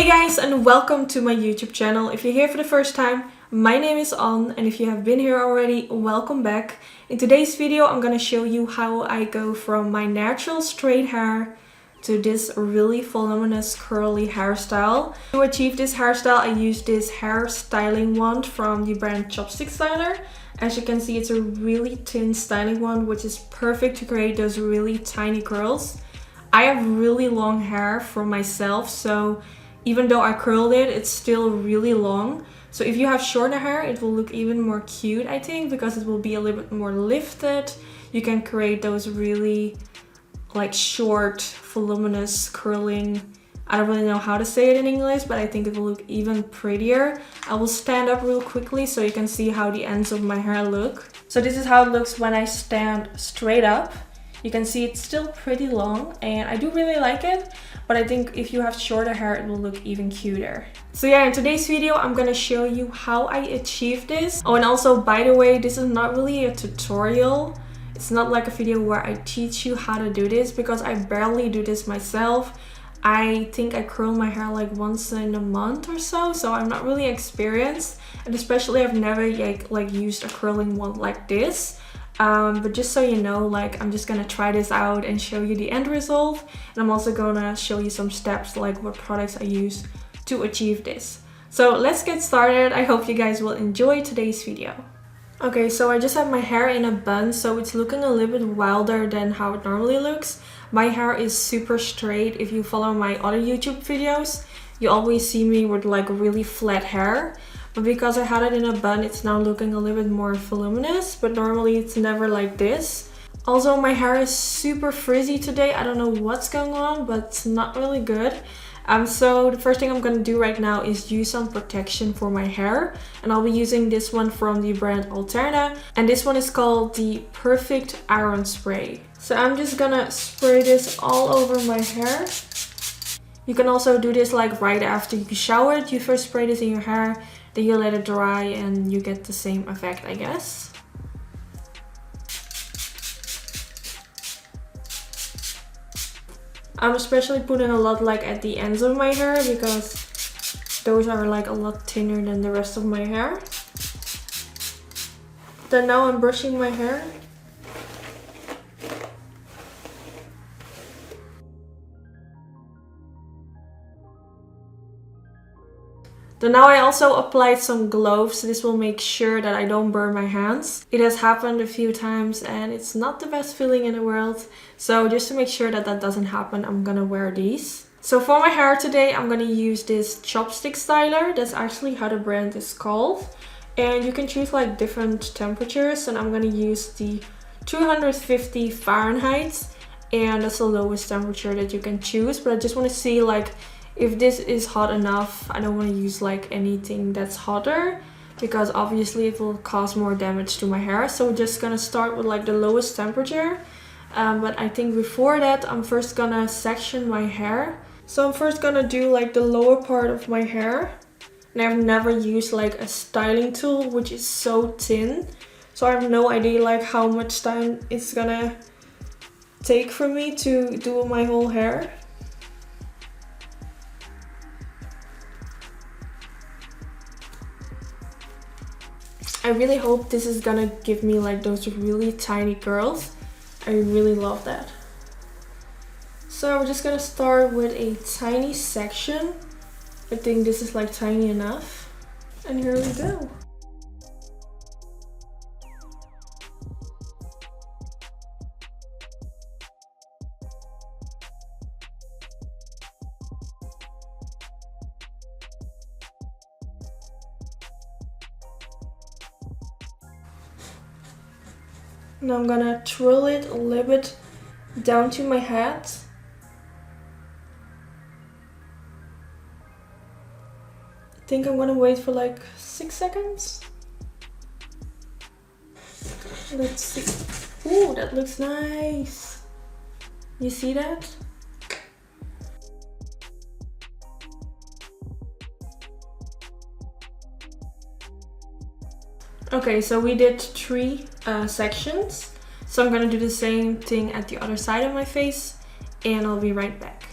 Hey guys, and welcome to my YouTube channel. If you're here for the first time, my name is An, and if you have been here already, welcome back. In today's video, I'm gonna show you how I go from my natural straight hair to this really voluminous curly hairstyle. To achieve this hairstyle, I use this hair styling wand from the brand Chopstick Styler. As you can see, it's a really thin styling wand, which is perfect to create those really tiny curls. I have really long hair for myself, so even though I curled it, it's still really long. So if you have shorter hair, it will look even more cute, I think, because it will be a little bit more lifted. You can create those really like short, voluminous curling. I don't really know how to say it in English, but I think it will look even prettier. I will stand up real quickly so you can see how the ends of my hair look. So this is how it looks when I stand straight up. You can see it's still pretty long and I do really like it, but I think if you have shorter hair, it will look even cuter. So yeah, in today's video, I'm gonna show you how I achieved this. Oh, and also, by the way, this is not really a tutorial. It's not like a video where I teach you how to do this because I barely do this myself. I think I curl my hair like once in a month or so, so I'm not really experienced. And especially I've never like used a curling wand like this. But just so you know, like, I'm just gonna try this out and show you the end result. And I'm also gonna show you some steps, like what products I use to achieve this. So let's get started. I hope you guys will enjoy today's video. Okay, so I just have my hair in a bun, so it's looking a little bit wilder than how it normally looks. My hair is super straight. If you follow my other YouTube videos, you always see me with like really flat hair. But because I had it in a bun, it's now looking a little bit more voluminous, but normally it's never like this. Also, my hair is super frizzy today. I don't know what's going on, but it's not really good. So the first thing I'm gonna do right now is use some protection for my hair. And I'll be using this one from the brand Alterna. And this one is called the Perfect Iron Spray. So I'm just gonna spray this all over my hair. You can also do this like right after you showered. You first spray this in your hair, then you let it dry and you get the same effect, I guess. I'm especially putting a lot like at the ends of my hair because those are like a lot thinner than the rest of my hair. Then now I'm brushing my hair. Then now I also applied some gloves. This will make sure that I don't burn my hands. It has happened a few times and it's not the best feeling in the world. So just to make sure that that doesn't happen, I'm gonna wear these. So for my hair today, I'm gonna use this Chopstick Styler. That's actually how the brand is called. And you can choose like different temperatures, and I'm gonna use the 250 Fahrenheit. And that's the lowest temperature that you can choose. But I just wanna see like if this is hot enough. I don't want to use like anything that's hotter because obviously it will cause more damage to my hair. So we're just gonna start with like the lowest temperature. But I think before that, I'm first gonna section my hair. So I'm first gonna do like the lower part of my hair. And I've never used like a styling tool, which is so thin. So I have no idea like how much time it's gonna take for me to do my whole hair. I really hope this is gonna give me like those really tiny curls. I really love that. So we're just gonna start with a tiny section. I think this is like tiny enough. And here we go. Now I'm gonna twirl it a little bit down to my head. I think I'm gonna wait for like 6 seconds. Let's see. Ooh, that looks nice. You see that? Okay, so we did 3 sections. So I'm gonna do the same thing at the other side of my face and I'll be right back.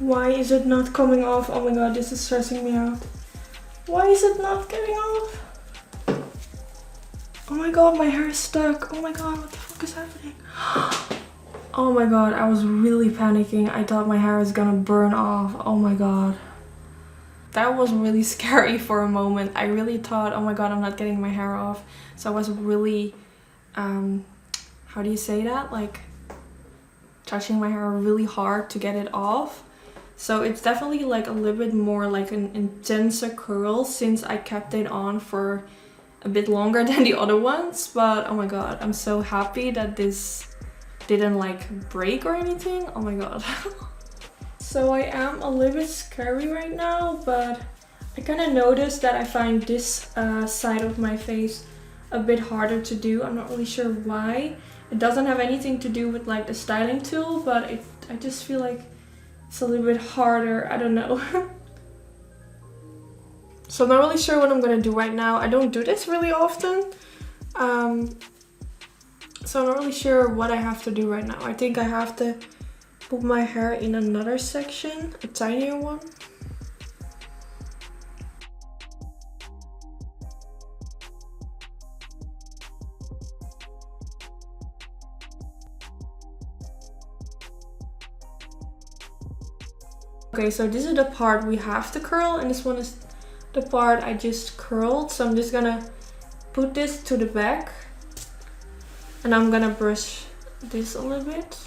Why is it not coming off? Oh my god, this is stressing me out. Why is it not getting off? Oh my god, my hair is stuck. Oh my god, what the fuck is happening? Oh my god, I was really panicking. I thought my hair was gonna burn off. Oh my god. That was really scary for a moment. I really thought, oh my god, I'm not getting my hair off. So I was really, how do you say that? Like, touching my hair really hard to get it off. So it's definitely like a little bit more like an intenser curl since I kept it on for a bit longer than the other ones. But oh my god, I'm so happy that this didn't like break or anything. Oh my god. So I am a little bit scary right now, but I kind of noticed that I find this side of my face a bit harder to do. I'm not really sure why. It doesn't have anything to do with like the styling tool, but I just feel like it's a little bit harder. I don't know. So I'm not really sure what I'm gonna do right now. I don't do this really often. So I'm not really sure what I have to do right now. I think I have to put my hair in another section, a tinier one. Okay, so this is the part we have to curl, and this one is the part I just curled. So I'm just gonna put this to the back, and I'm gonna brush this a little bit.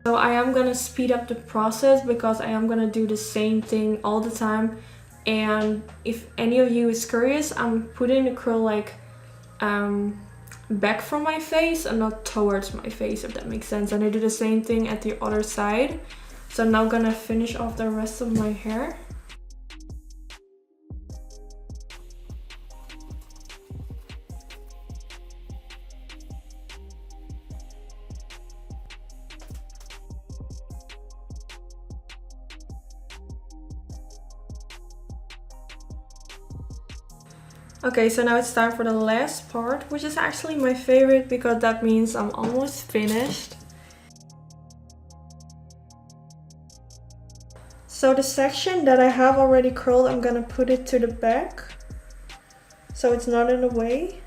So I am gonna speed up the process because I am gonna do the same thing all the time. And if any of you is curious, I'm putting the curl like back from my face and not towards my face, if that makes sense. And I do the same thing at the other side. So I'm now gonna finish off the rest of my hair. Okay, so now it's time for the last part, which is actually my favorite because that means I'm almost finished. So the section that I have already curled, I'm gonna put it to the back so it's not in the way.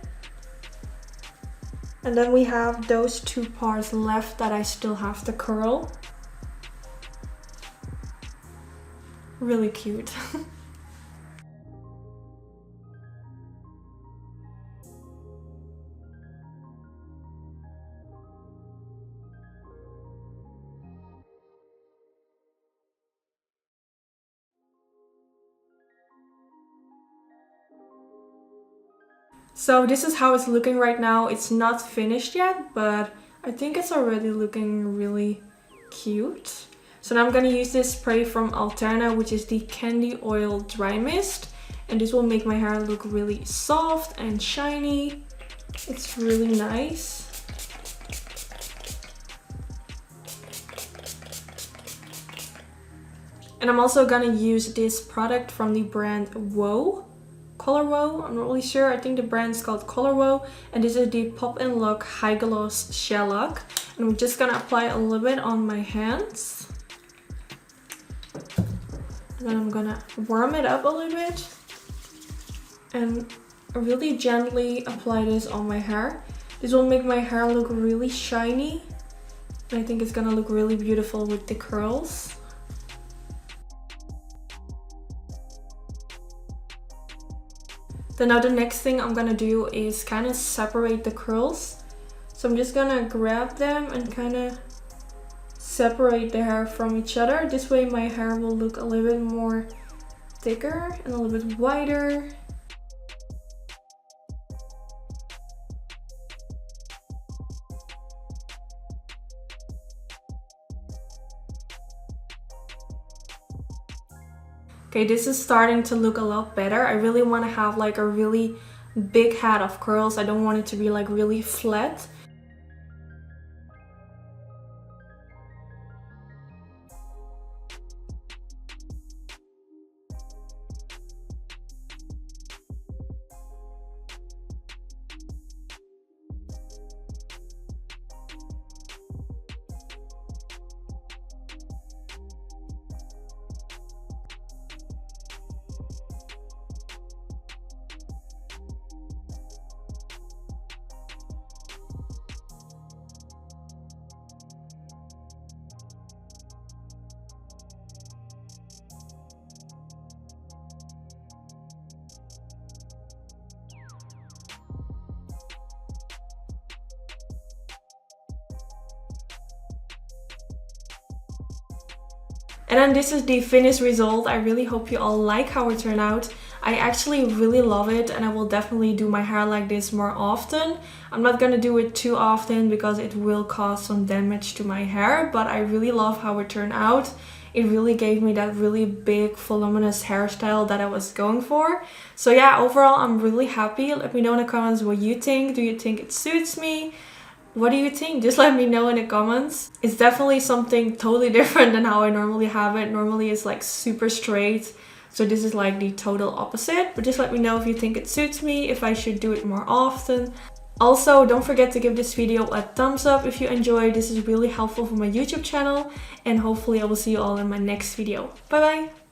And then we have those two parts left that I still have to curl. Really cute. So this is how it's looking right now. It's not finished yet, but I think it's already looking really cute. So now I'm gonna use this spray from Alterna, which is the Kendi Oil Dry Mist. And this will make my hair look really soft and shiny. It's really nice. And I'm also gonna use this product from the brand Color Wow, I'm not really sure. I think the brand is called Color Wow, and this is the Pop and Lock High Gloss Shellac. And I'm just gonna apply a little bit on my hands. And then I'm gonna warm it up a little bit and really gently apply this on my hair. This will make my hair look really shiny, and I think it's gonna look really beautiful with the curls. Then now the next thing I'm gonna do is kind of separate the curls. So I'm just gonna grab them and kind of separate the hair from each other. This way my hair will look a little bit more thicker and a little bit wider. Okay, this is starting to look a lot better. I really want to have like a really big head of curls. I don't want it to be like really flat. And then this is the finished result. I really hope you all like how it turned out. I actually really love it, and I will definitely do my hair like this more often. I'm not gonna do it too often because it will cause some damage to my hair, but I really love how it turned out. It really gave me that really big voluminous hairstyle that I was going for. So yeah, overall I'm really happy. Let me know in the comments what you think. Do you think it suits me? What do you think? Just let me know in the comments. It's definitely something totally different than how I normally have it. Normally it's like super straight. So this is like the total opposite. But just let me know if you think it suits me, if I should do it more often. Also, don't forget to give this video a thumbs up if you enjoyed. This is really helpful for my YouTube channel. And hopefully I will see you all in my next video. Bye bye!